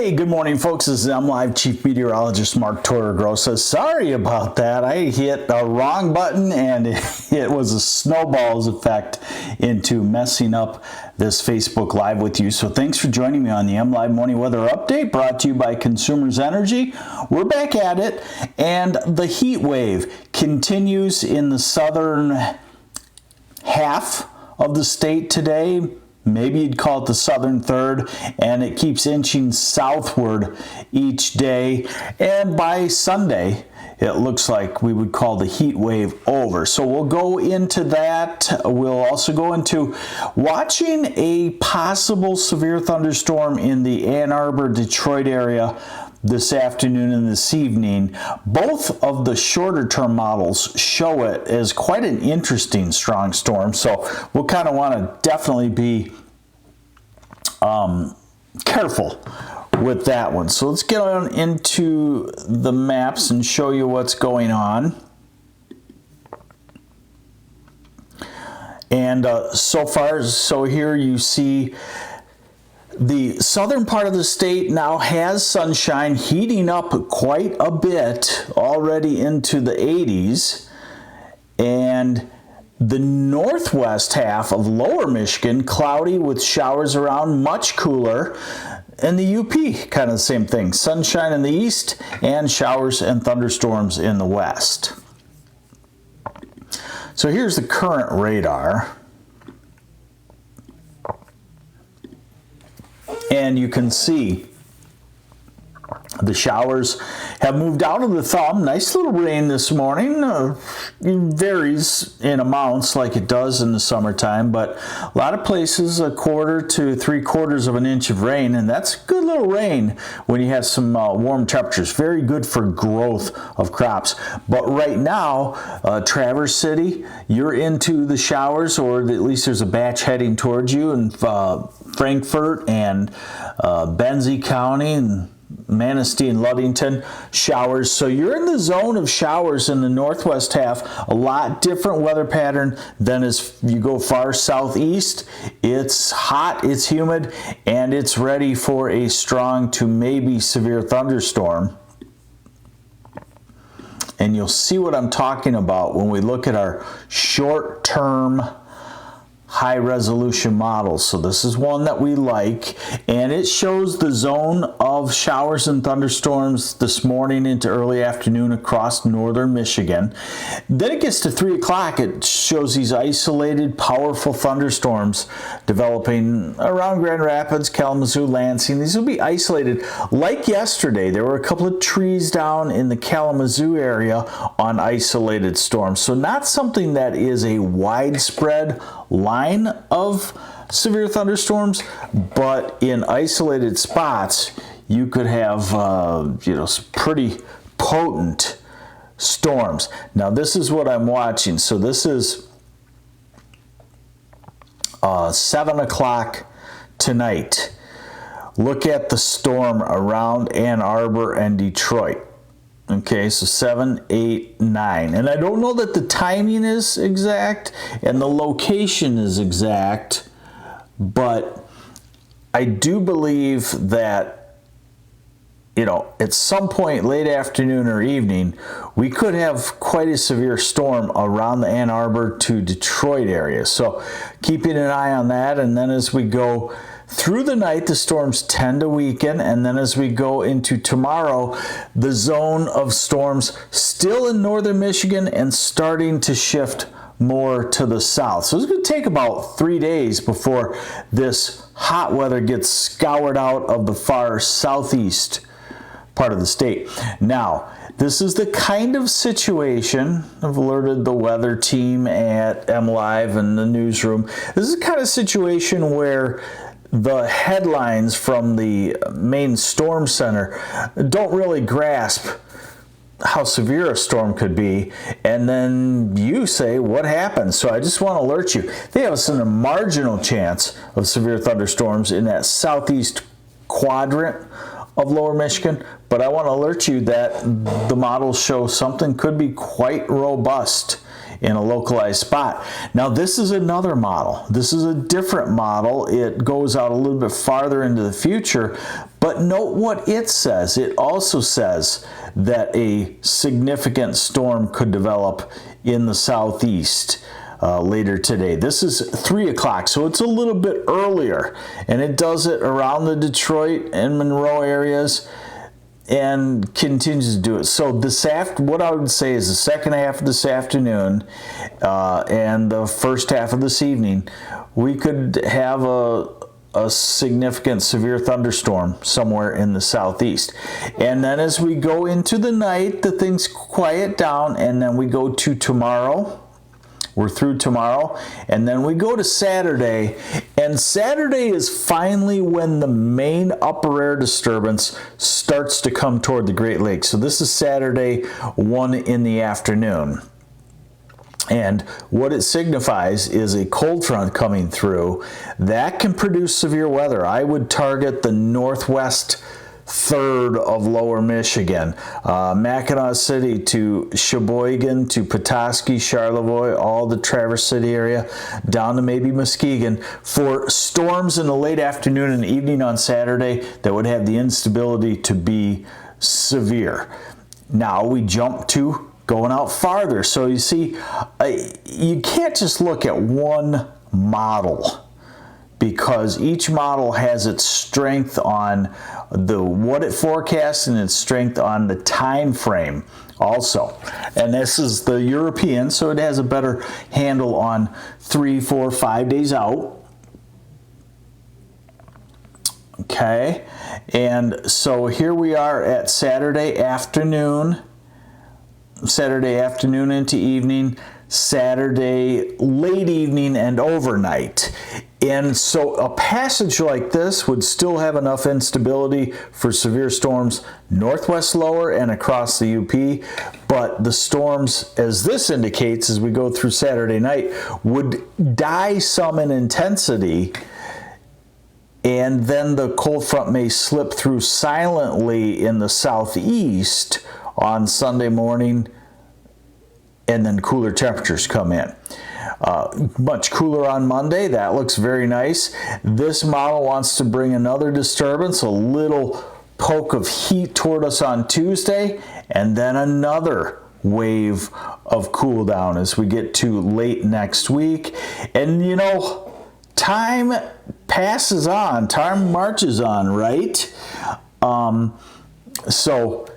Hey, good morning, folks. This is MLive Chief Meteorologist Mark Torregrossa. Sorry about that. I hit the wrong button and it was a snowball's effect into messing up this Facebook Live with you. So thanks for joining me on the MLive Morning Weather Update brought to you by Consumers Energy. We're back at it, and the heat wave continues in the southern half of the state today. Maybe you'd call it the southern third, and it keeps inching southward each day. And by Sunday, it looks like we would call the heat wave over. So we'll go into that. We'll also go into watching a possible severe thunderstorm in the Ann Arbor, Detroit area this afternoon and this evening. Both of the shorter term models show it as quite an interesting strong storm, so we'll kind of want to definitely be careful with that one. So let's get on into the maps and show you what's going on. And so here you see the southern part of the state now has sunshine, heating up quite a bit, already into the 80s. And the northwest half of lower Michigan, cloudy with showers around, much cooler. And the UP, kind of the same thing. Sunshine in the east and showers and thunderstorms in the west. So here's the current radar. And you can see the showers have moved out of the thumb. Nice little rain this morning. It varies in amounts like it does in the summertime, but a lot of places 1/4 to 3/4 of an inch of rain, and that's good little rain when you have some warm temperatures. Very good for growth of crops. But right now, Traverse City, you're into the showers, or at least there's a batch heading towards you in Frankfort and Benzie County and Manistee and Ludington, showers. So you're in the zone of showers in the northwest half. A lot different weather pattern than as you go far southeast. It's hot, it's humid, and it's ready for a strong to maybe severe thunderstorm. And you'll see what I'm talking about when we look at our short-term high resolution models. So this is one that we like, and it shows the zone of showers and thunderstorms this morning into early afternoon across northern Michigan. Then it gets to 3 o'clock. It shows these isolated, powerful thunderstorms developing around Grand Rapids, Kalamazoo, Lansing. These will be isolated. Like yesterday, there were a couple of trees down in the Kalamazoo area on isolated storms. So not something that is a widespread line of severe thunderstorms, but in isolated spots you could have some pretty potent storms. Now this is what I'm watching. So this is 7 o'clock tonight. Look at the storm around Ann Arbor and Detroit. Okay, so 7, 8, 9. And I don't know that the timing is exact and the location is exact, but I do believe that, at some point late afternoon or evening, we could have quite a severe storm around the Ann Arbor to Detroit area. So keeping an eye on that, and then as we go through the night, the storms tend to weaken, and then as we go into tomorrow, the zone of storms still in northern Michigan and starting to shift more to the south. So it's going to take about 3 days before this hot weather gets scoured out of the far southeast part of the state. Now, this is the kind of situation, I've alerted the weather team at MLive and the newsroom, this is the kind of situation where the headlines from the main storm center don't really grasp how severe a storm could be, and then you say, what happened? So I just want to alert you, they have us in a marginal chance of severe thunderstorms in that southeast quadrant of lower Michigan, but I want to alert you that the models show something could be quite robust in a localized spot. Now this is another model. This is a different model. It goes out a little bit farther into the future, but note what it says. It also says that a significant storm could develop in the southeast later today. This is 3 o'clock, so it's a little bit earlier, and it does it around the Detroit and Monroe areas and continues to do it. So what I would say is the second half of this afternoon and the first half of this evening, we could have a significant severe thunderstorm somewhere in the southeast. And then as we go into the night, the things quiet down, and then we go to tomorrow. We're through tomorrow, and then we go to Saturday, and Saturday is finally when the main upper air disturbance starts to come toward the Great Lakes. So this is Saturday, 1 in the afternoon. And what it signifies is a cold front coming through that can produce severe weather. I would target the northwest third of lower Michigan, Mackinac City to Sheboygan to Petoskey, Charlevoix, all the Traverse City area, down to maybe Muskegon, for storms in the late afternoon and evening on Saturday that would have the instability to be severe. Now we jump to going out farther. So you see, you can't just look at one model, because each model has its strength on what it forecasts and its strength on the time frame also. And this is the European, so it has a better handle on 3, 4, 5 days out. Okay, and so here we are at Saturday afternoon into evening, Saturday late evening and overnight. And so a passage like this would still have enough instability for severe storms northwest lower and across the UP, but the storms, as this indicates as we go through Saturday night, would die some in intensity, and then the cold front may slip through silently in the southeast on Sunday morning, and then cooler temperatures come in. Much cooler on Monday. That looks very nice. This model wants to bring another disturbance, a little poke of heat toward us on Tuesday, and then another wave of cool down as we get to late next week. And you know, time passes on, time marches on, right? So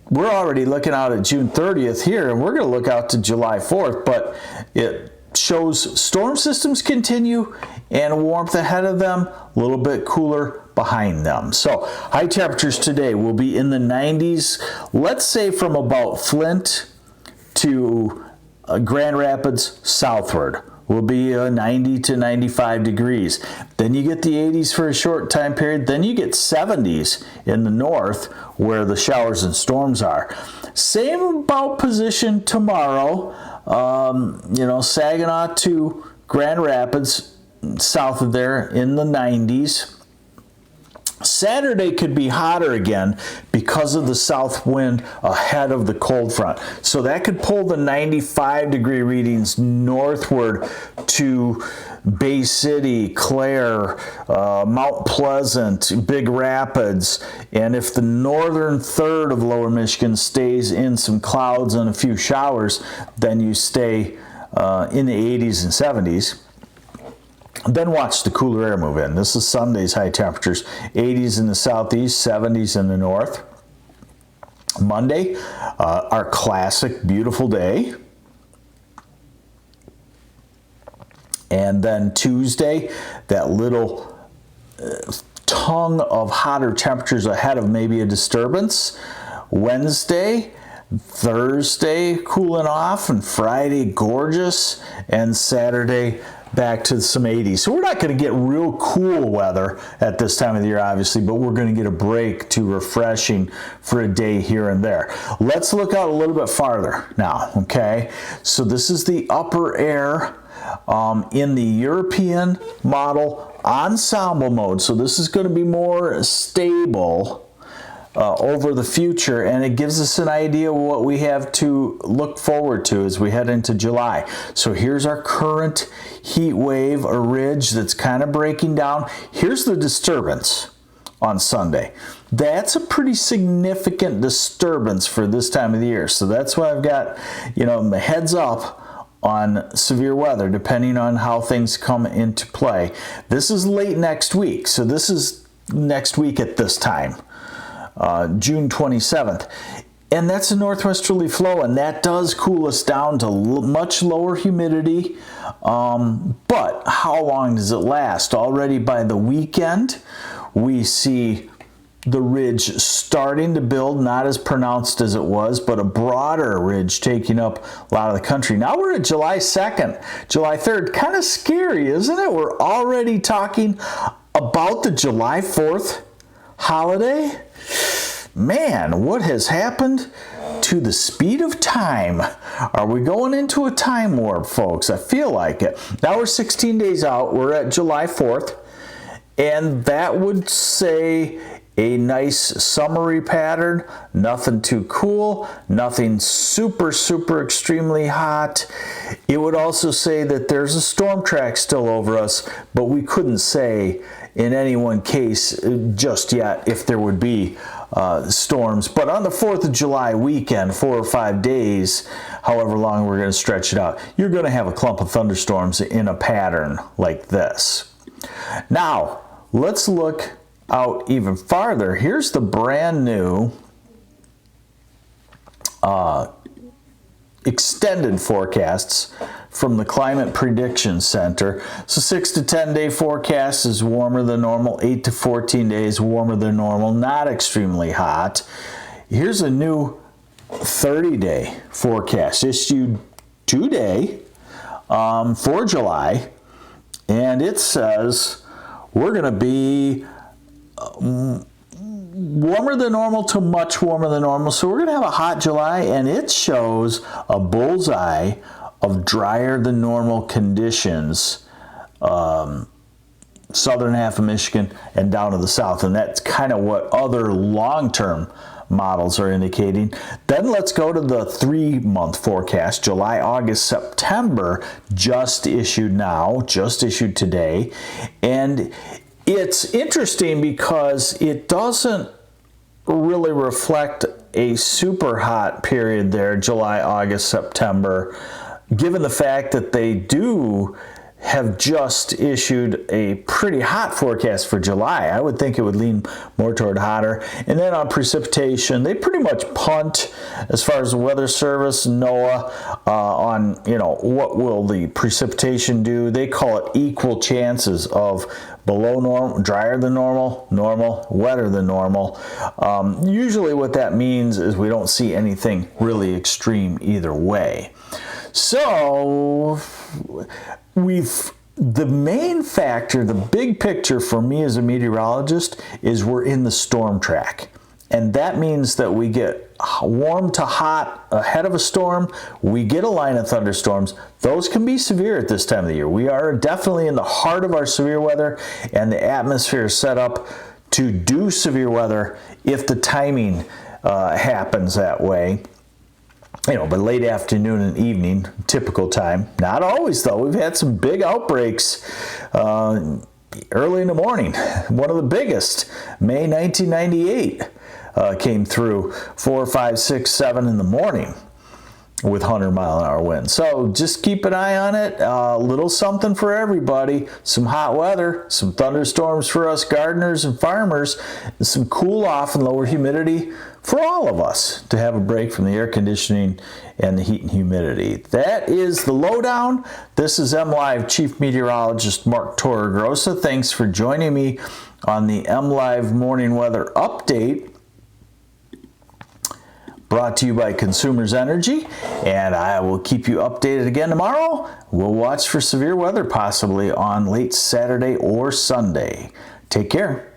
we're already looking out at June 30th here, and we're going to look out to July 4th, but it shows storm systems continue and warmth ahead of them, a little bit cooler behind them. So high temperatures today will be in the 90s, let's say from about Flint to Grand Rapids southward will be 90 to 95 degrees. Then you get the 80s for a short time period. Then you get 70s in the north where the showers and storms are. Same about position tomorrow. Saginaw to Grand Rapids south of there in the 90s. Saturday could be hotter again because of the south wind ahead of the cold front. So that could pull the 95 degree readings northward to Bay City, Clare, Mount Pleasant, Big Rapids. And if the northern third of lower Michigan stays in some clouds and a few showers, then you stay in the 80s and 70s. Then watch the cooler air move in. This is Sunday's high temperatures, 80s in the southeast, 70s in the north. Monday, our classic beautiful day. And then Tuesday, that little tongue of hotter temperatures ahead of maybe a disturbance. Wednesday, Thursday, cooling off, and Friday, gorgeous, and Saturday, back to some 80s. So we're not going to get real cool weather at this time of the year, obviously, but we're going to get a break to refreshing for a day here and there. Let's look out a little bit farther now, okay? So this is the upper air in the European model ensemble mode. So this is going to be more stable. over the future, and it gives us an idea of what we have to look forward to as we head into July. So here's our current heat wave, a ridge that's kind of breaking down. Here's the disturbance on Sunday. That's a pretty significant disturbance for this time of the year. So that's why I've got, my heads up on severe weather, depending on how things come into play. This is late next week. So this is next week at this time. June 27th. And that's a northwesterly flow, and that does cool us down to much lower humidity. But how long does it last? Already by the weekend, we see the ridge starting to build, not as pronounced as it was, but a broader ridge taking up a lot of the country. Now we're at July 2nd, July 3rd. Kind of scary, isn't it? We're already talking about the July 4th holiday. Man, what has happened to the speed of time? Are we going into a time warp, folks? I feel like it. Now we're 16 days out. We're at July 4th, and that would say a nice summery pattern. Nothing too cool, nothing super, super extremely hot. It would also say that there's a storm track still over us, but we couldn't say in any one case just yet if there would be storms. But on the 4th of July weekend, 4 or 5 days, however long we're going to stretch it out, you're going to have a clump of thunderstorms in a pattern like this. Now, let's look out even farther. Here's the brand new extended forecasts from the Climate Prediction Center. So 6 to 10 day forecast is warmer than normal, 8 to 14 days warmer than normal, not extremely hot. Here's a new 30-day forecast issued today for July, and it says we're going to be warmer than normal to much warmer than normal. So we're going to have a hot July, and it shows a bullseye of drier than normal conditions, southern half of Michigan and down to the south. And that's kind of what other long-term models are indicating. Then let's go to the 3-month forecast. July, August, September just issued today. And it's interesting because it doesn't really reflect a super hot period there, July, August, September, given the fact that they do have just issued a pretty hot forecast for July. I would think it would lean more toward hotter. And then on precipitation, they pretty much punt as far as the Weather Service, NOAA, on what will the precipitation do. They call it equal chances of below normal, drier than normal, normal, wetter than normal. Usually what that means is we don't see anything really extreme either way. So the main factor, the big picture for me as a meteorologist is we're in the storm track. And that means that we get warm to hot ahead of a storm. We get a line of thunderstorms. Those can be severe at this time of the year. We are definitely in the heart of our severe weather, and the atmosphere is set up to do severe weather if the timing happens that way. But late afternoon and evening, typical time. Not always, though. We've had some big outbreaks early in the morning. One of the biggest, May 1998, came through 4, 5, 6, 7 in the morning with 100-mile-an-hour winds. So just keep an eye on it. A little something for everybody. Some hot weather, some thunderstorms for us gardeners and farmers, and some cool off and lower humidity for all of us to have a break from the air conditioning and the heat and humidity. That is the lowdown. This is MLive Chief Meteorologist Mark Torregrossa. Thanks for joining me on the MLive Morning Weather Update, brought to you by Consumers Energy, and I will keep you updated again tomorrow. We'll watch for severe weather possibly on late Saturday or Sunday. Take care.